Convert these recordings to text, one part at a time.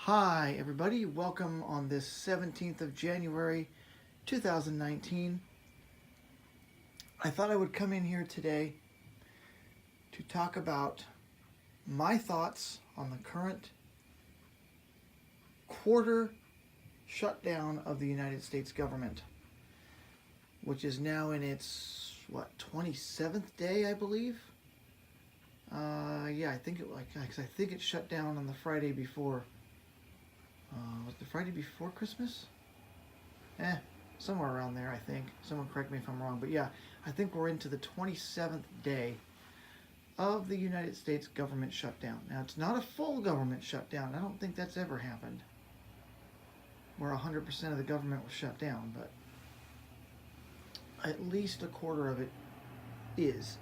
Hi, everybody. Welcome on this 17th of January 2019. I thought I would come in here today to talk about my thoughts on the current quarter shutdown of the United States government, which is now in its, 27th day, I believe? I think it shut down on the Friday before. Was the Friday before Christmas? Somewhere around there, I think. Someone correct me if I'm wrong. But yeah, I think we're into the 27th day of the United States government shutdown. Now, it's not a full government shutdown. I don't think that's ever happened, where 100% of the government was shut down, but at least a quarter of it is.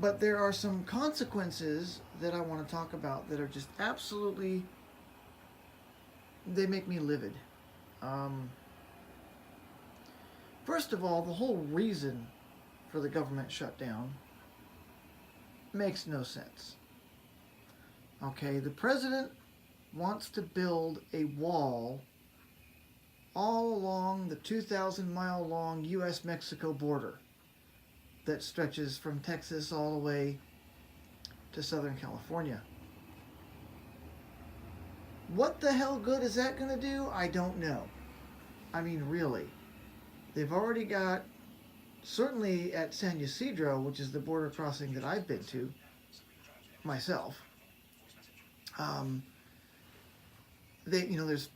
But there are some consequences that I want to talk about that are just absolutely, they make me livid. First of all, the whole reason for the government shutdown makes no sense. Okay, the president wants to build a wall all along the 2,000-mile long U.S.-Mexico border that stretches from Texas all the way to Southern California. What the hell good is that going to do? I don't know. I mean, really. They've already got, certainly at San Ysidro, which is the border crossing that I've been to myself, there's,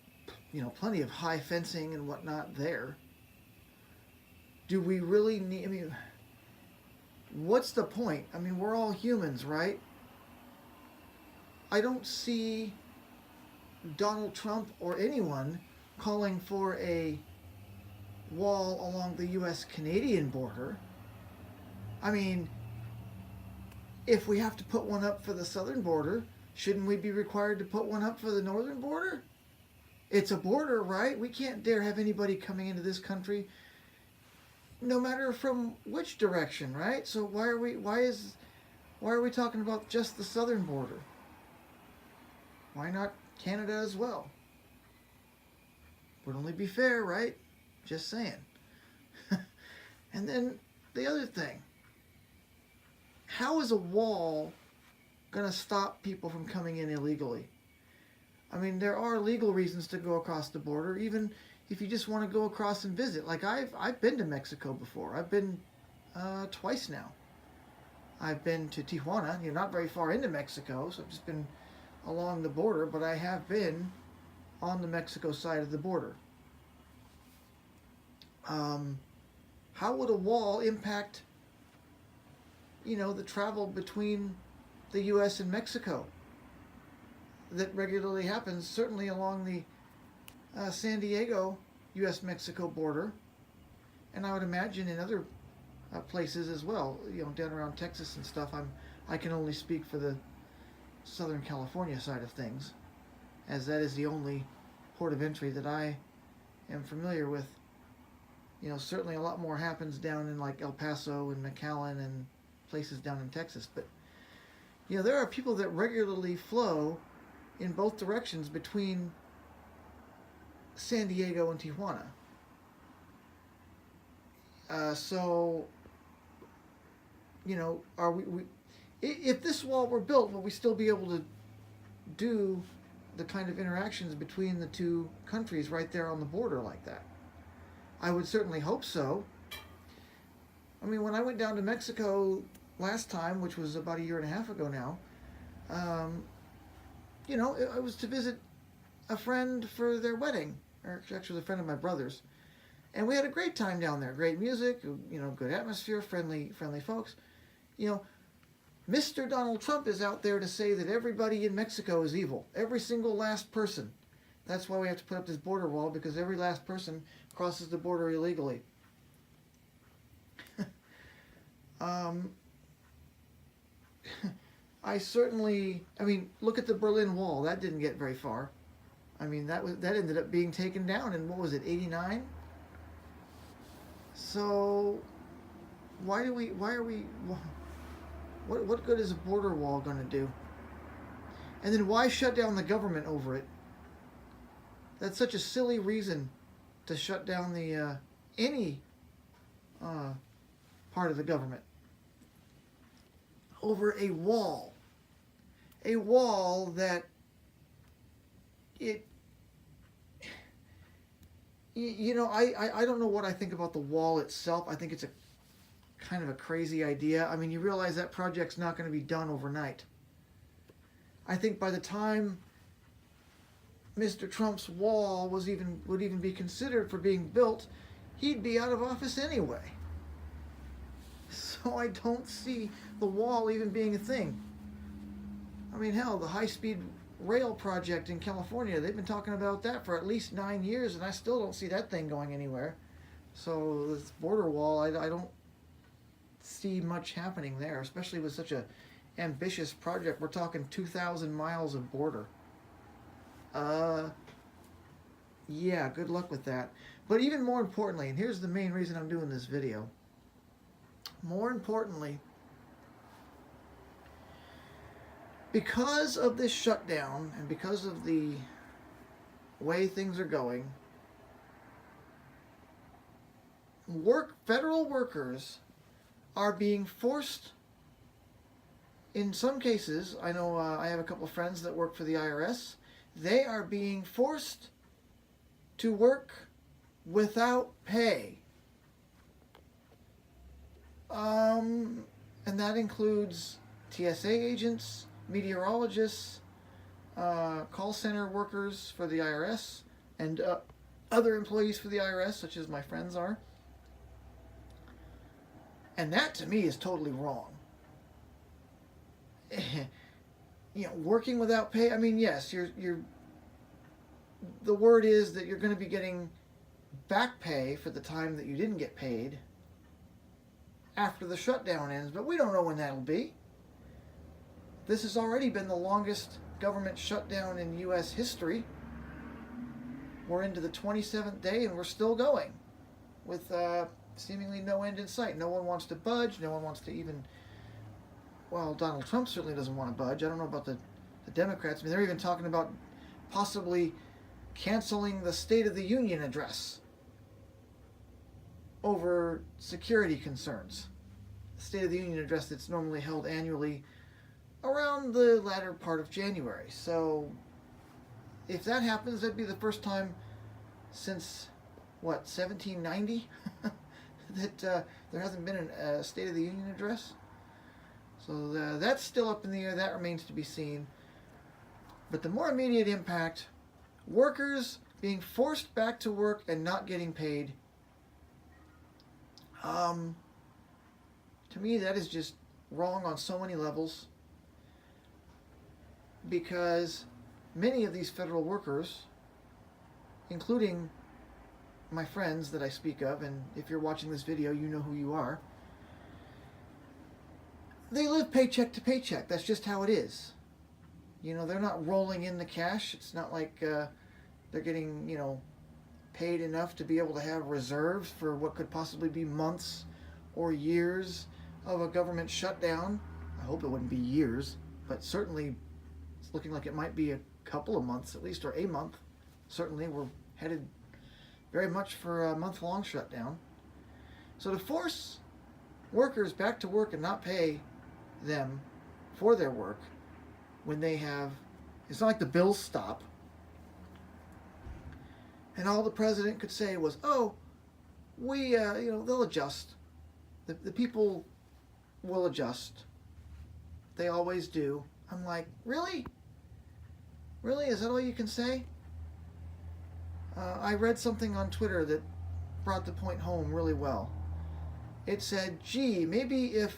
plenty of high fencing and whatnot there. Do we really need, what's the point? We're all humans, right? I don't see Donald Trump or anyone calling for a wall along the U.S.-Canadian border. If we have to put one up for the southern border, shouldn't we be required to put one up for the northern border? It's a border, right? We can't dare have anybody coming into this country, no matter from which direction, right? So why are we talking about just the southern border? Why not Canada as well? Would only be fair, right? Just saying. And then the other thing, how is a wall going to stop people from coming in illegally? There are legal reasons to go across the border, even if you just want to go across and visit. Like I've been to Mexico before. I've been twice now. I've been to Tijuana. You're not very far into Mexico, so I've just been along the border, but I have been on the Mexico side of the border. How would a wall impact, the travel between the U.S. and Mexico that regularly happens, certainly along the San Diego U.S.-Mexico border, and I would imagine in other places as well, down around Texas and stuff. I can only speak for the Southern California side of things, as that is the only port of entry that I am familiar with. Certainly a lot more happens down in like El Paso and McAllen and places down in Texas, but there are people that regularly flow in both directions between San Diego and Tijuana. Are we if this wall were built, will we still be able to do the kind of interactions between the two countries right there on the border like that? I would certainly hope so. When I went down to Mexico last time, which was about a year and a half ago now, I was to visit a friend for their wedding, or actually a friend of my brother's. And we had a great time down there. Great music, good atmosphere, friendly folks. Mr. Donald Trump is out there to say that everybody in Mexico is evil. Every single last person. That's why we have to put up this border wall, because every last person crosses the border illegally. Look at the Berlin Wall. That didn't get very far. That ended up being taken down in, what was it, 89? So why are we what good is a border wall going to do? And then why shut down the government over it? That's such a silly reason to shut down the any part of the government over a wall that it, you know, I don't know what I think about the wall itself. I think it's a kind of a crazy idea. I mean, you realize that project's not going to be done overnight. I think by the time Mr. Trump's wall would even be considered for being built, he'd be out of office anyway. So I don't see the wall even being a thing. I mean, hell, the high-speed rail project in California, they've been talking about that for at least 9 years, and I still don't see that thing going anywhere. So this border wall, I don't see much happening there, especially with such a ambitious project. We're talking 2,000 miles of border. Yeah, good luck with that. But even more importantly, and here's the main reason I'm doing this video. More importantly, because of this shutdown and because of the way things are going, federal workers are being forced, in some cases, I know I have a couple of friends that work for the IRS, they are being forced to work without pay. And that includes TSA agents, meteorologists, call center workers for the IRS, and other employees for the IRS, such as my friends are. And that, to me, is totally wrong. You know, working without pay, I mean, yes, the word is that you're going to be getting back pay for the time that you didn't get paid after the shutdown ends, but we don't know when that'll be. This has already been the longest government shutdown in U.S. history. We're into the 27th day and we're still going with seemingly no end in sight. No one wants to budge. No one wants to even... Well, Donald Trump certainly doesn't want to budge. I don't know about the Democrats. I mean, they're even talking about possibly canceling the State of the Union address over security concerns. The State of the Union address that's normally held annually around the latter part of January. So if that happens, that'd be the first time since, what, 1790 that there hasn't been a State of the Union address. So that's still up in the air. That remains to be seen. But the more immediate impact, workers being forced back to work and not getting paid, to me that is just wrong on so many levels, because many of these federal workers, including my friends that I speak of, and if you're watching this video, you know who you are, they live paycheck to paycheck. That's just how it is. You know, they're not rolling in the cash. It's not like they're getting, you know, paid enough to be able to have reserves for what could possibly be months or years of a government shutdown. I hope it wouldn't be years, but certainly it's looking like it might be a couple of months at least, or a month. Certainly we're headed very much for a month-long shutdown. So to force workers back to work and not pay them for their work when they have, it's not like the bills stop and all the president could say was, oh, we, you know, they'll adjust. The people will adjust. They always do. I'm like, really? Really? Is that all you can say? I read something on Twitter that brought the point home really well. It said, gee, maybe if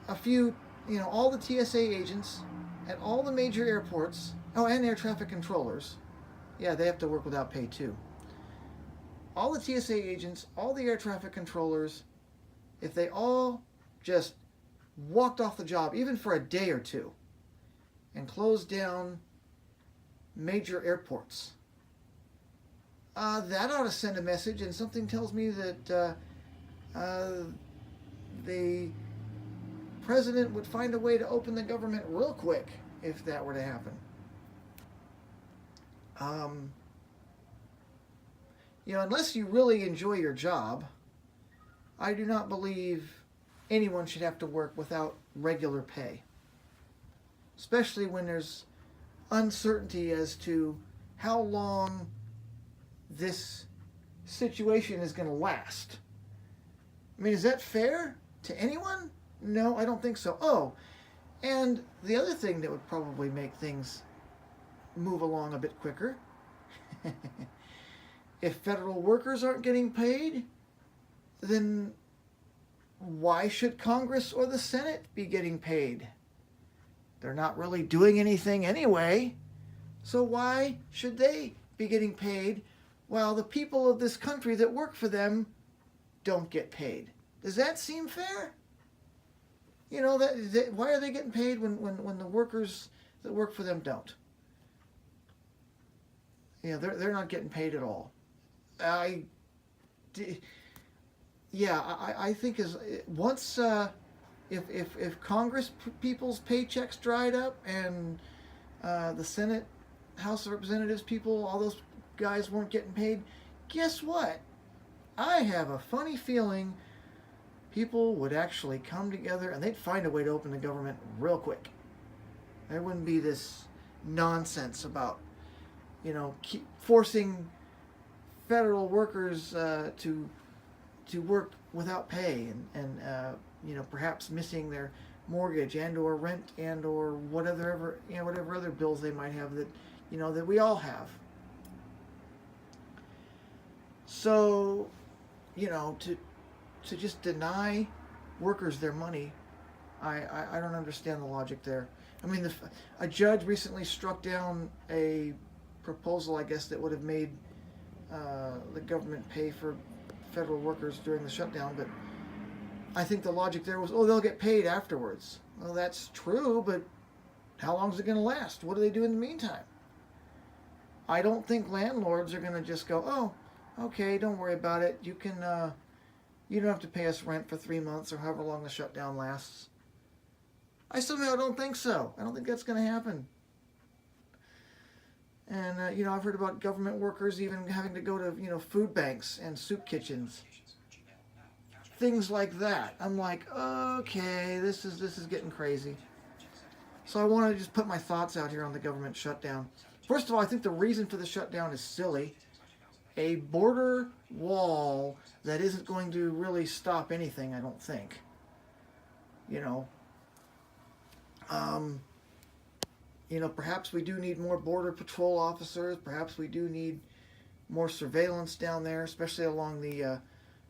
a few, you know, all the TSA agents at all the major airports, oh, and air traffic controllers, yeah, they have to work without pay too. All the TSA agents, all the air traffic controllers, if they all just walked off the job, even for a day or two, and closed down major airports, that ought to send a message, and something tells me that president would find a way to open the government real quick if that were to happen. Unless you really enjoy your job, I do not believe anyone should have to work without regular pay, especially when there's uncertainty as to how long this situation is going to last. I mean, is that fair to anyone? No, I don't think so. Oh, and the other thing that would probably make things move along a bit quicker, if federal workers aren't getting paid, then why should Congress or the Senate be getting paid? They're not really doing anything anyway, so why should they be getting paid while the people of this country that work for them don't get paid? Does that seem fair? Why are they getting paid when the workers that work for them don't? They're not getting paid at all. I think once if Congress people's paychecks dried up and the Senate, House of Representatives people, all those guys weren't getting paid, guess what? I have a funny feeling people would actually come together and they'd find a way to open the government real quick. There wouldn't be this nonsense about, keep forcing federal workers to work without pay and perhaps missing their mortgage and or rent and or whatever other bills they might have that that we all have. So to just deny workers their money, I don't understand the logic there. I mean, a judge recently struck down a proposal, I guess, that would have made the government pay for federal workers during the shutdown, but I think the logic there was, they'll get paid afterwards. Well, that's true, but how long is it going to last? What do they do in the meantime? I don't think landlords are going to just go, okay, don't worry about it. You can, you don't have to pay us rent for 3 months or however long the shutdown lasts. I somehow don't think so. I don't think that's going to happen. And, I've heard about government workers even having to go to, food banks and soup kitchens. Things like that. I'm like, okay, this is getting crazy. So I want to just put my thoughts out here on the government shutdown. First of all, I think the reason for the shutdown is silly. A border wall that isn't going to really stop anything, I don't think. Perhaps we do need more border patrol officers. Perhaps we do need more surveillance down there, especially along the,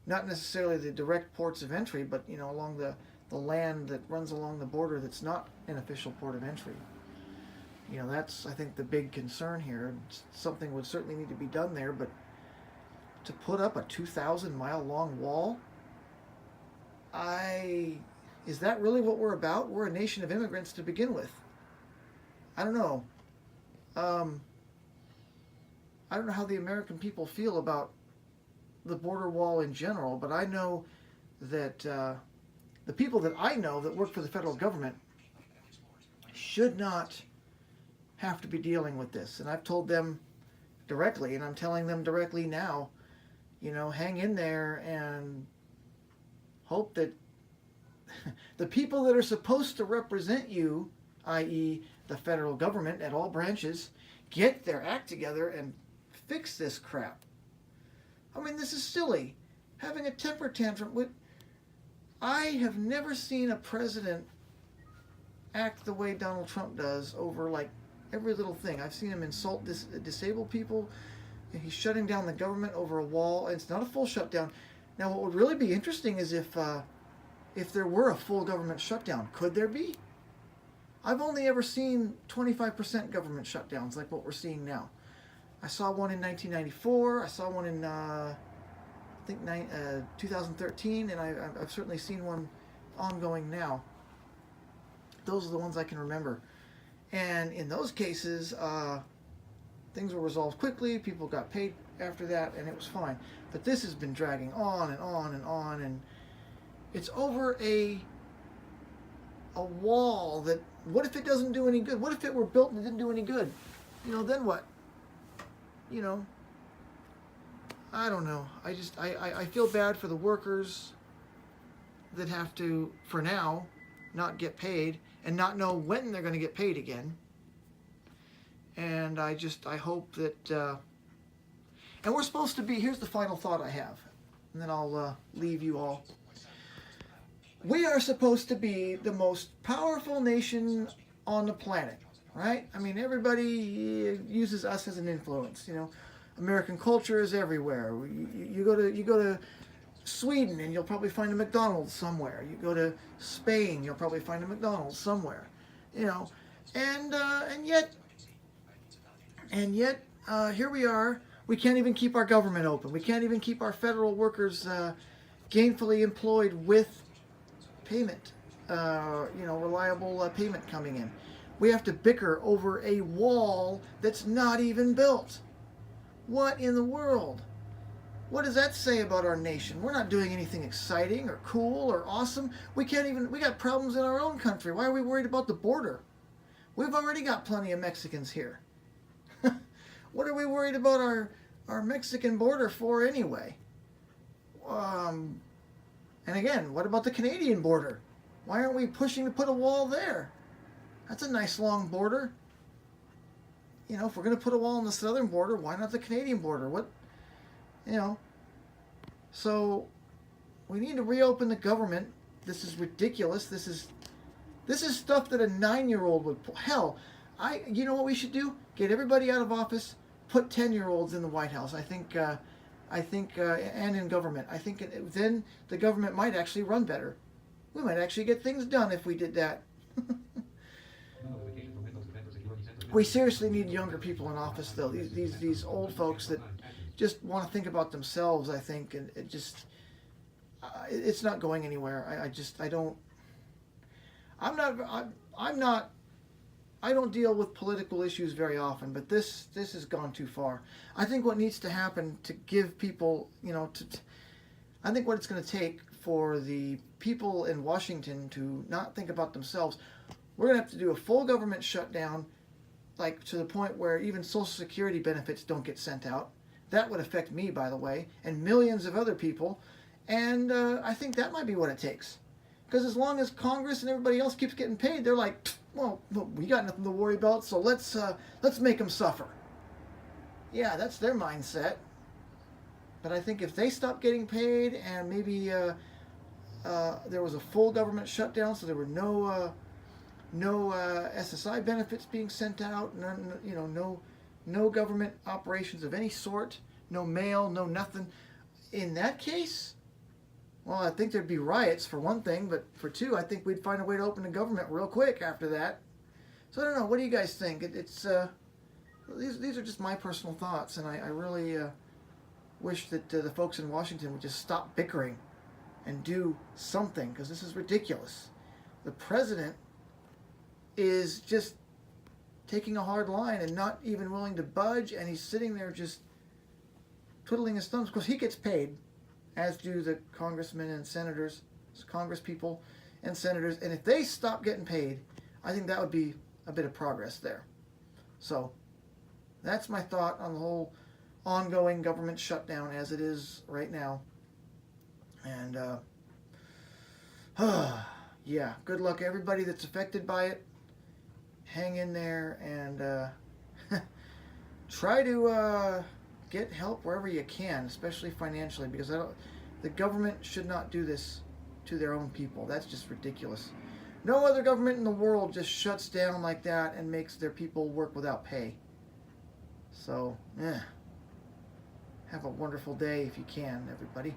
not necessarily the direct ports of entry, but, along the land that runs along the border that's not an official port of entry. That's, I think, the big concern here. Something would certainly need to be done there, but to put up a 2,000-mile long wall, is that really what we're about? We're a nation of immigrants to begin with. I don't know. I don't know how the American people feel about the border wall in general, but I know that the people that I know that work for the federal government should not have to be dealing with this. And I've told them directly, and I'm telling them directly now, hang in there and hope that the people that are supposed to represent you, i.e. the federal government at all branches, get their act together and fix this crap. I mean, this is silly. Having a temper tantrum. I have never seen a president act the way Donald Trump does over every little thing. I've seen him insult disabled people. He's shutting down the government over a wall. It's not a full shutdown. Now, what would really be interesting is if there were a full government shutdown. Could there be? I've only ever seen 25% government shutdowns like what we're seeing now. I saw one in 1994. I saw one in, 2013, and I've certainly seen one ongoing now. Those are the ones I can remember. And in those cases, things were resolved quickly. People got paid after that, and it was fine. But this has been dragging on and on and on, and it's over a a wall that, what if it doesn't do any good? What if it were built and it didn't do any good? Then what? You know, I don't know. I feel bad for the workers that have to, for now, not get paid and not know when they're going to get paid again. And I hope that, and we're supposed to be, here's the final thought I have, and then I'll leave you all. We are supposed to be the most powerful nation on the planet, right? I mean, everybody uses us as an influence. American culture is everywhere. You go to Sweden and you'll probably find a McDonald's somewhere. You go to Spain, you'll probably find a McDonald's somewhere. And yet here we are. We can't even keep our government open. We can't even keep our federal workers gainfully employed with payment, reliable payment coming in. We have to bicker over a wall that's not even built. What in the world? What does that say about our nation? We're not doing anything exciting or cool or awesome. We got problems in our own country. Why are we worried about the border? We've already got plenty of Mexicans here. What are we worried about our Mexican border for anyway? And again, what about the Canadian border? Why aren't we pushing to put a wall there? That's a nice long border. If we're going to put a wall on the southern border, why not the Canadian border? So we need to reopen the government. This is ridiculous. This is stuff that a 9-year-old would pull. Hell, you know what we should do? Get everybody out of office, put 10-year-olds in the White House. I think, and in government. I think then the government might actually run better. We might actually get things done if we did that. We seriously need younger people in office, though. These old folks that just want to think about themselves, I think, and it's not going anywhere. I don't deal with political issues very often, but this has gone too far. I think what needs to happen to give people, I think what it's going to take for the people in Washington to not think about themselves, we're going to have to do a full government shutdown, like to the point where even Social Security benefits don't get sent out. That would affect me, by the way, and millions of other people. And I think that might be what it takes. Because as long as Congress and everybody else keeps getting paid, they're like, well, we got nothing to worry about, so let's make them suffer. Yeah, that's their mindset. But I think if they stop getting paid and maybe there was a full government shutdown, so there were no SSI benefits being sent out, no government operations of any sort, no mail, no nothing. In that case, well, I think there'd be riots for one thing, but for two, I think we'd find a way to open the government real quick after that. So I don't know. What do you guys think? These are just my personal thoughts, and I really wish that the folks in Washington would just stop bickering and do something, because this is ridiculous. The president is just taking a hard line and not even willing to budge, and he's sitting there just twiddling his thumbs. Of course, he gets paid, as do the congressmen and senators, congress people and senators, and if they stop getting paid, I think that would be a bit of progress there. So that's my thought on the whole ongoing government shutdown as it is right now. And yeah, good luck everybody that's affected by it. Hang in there and try to get help wherever you can, especially financially, because the government should not do this to their own people. That's just ridiculous. No other government in the world just shuts down like that and makes their people work without pay. So, have a wonderful day if you can, everybody.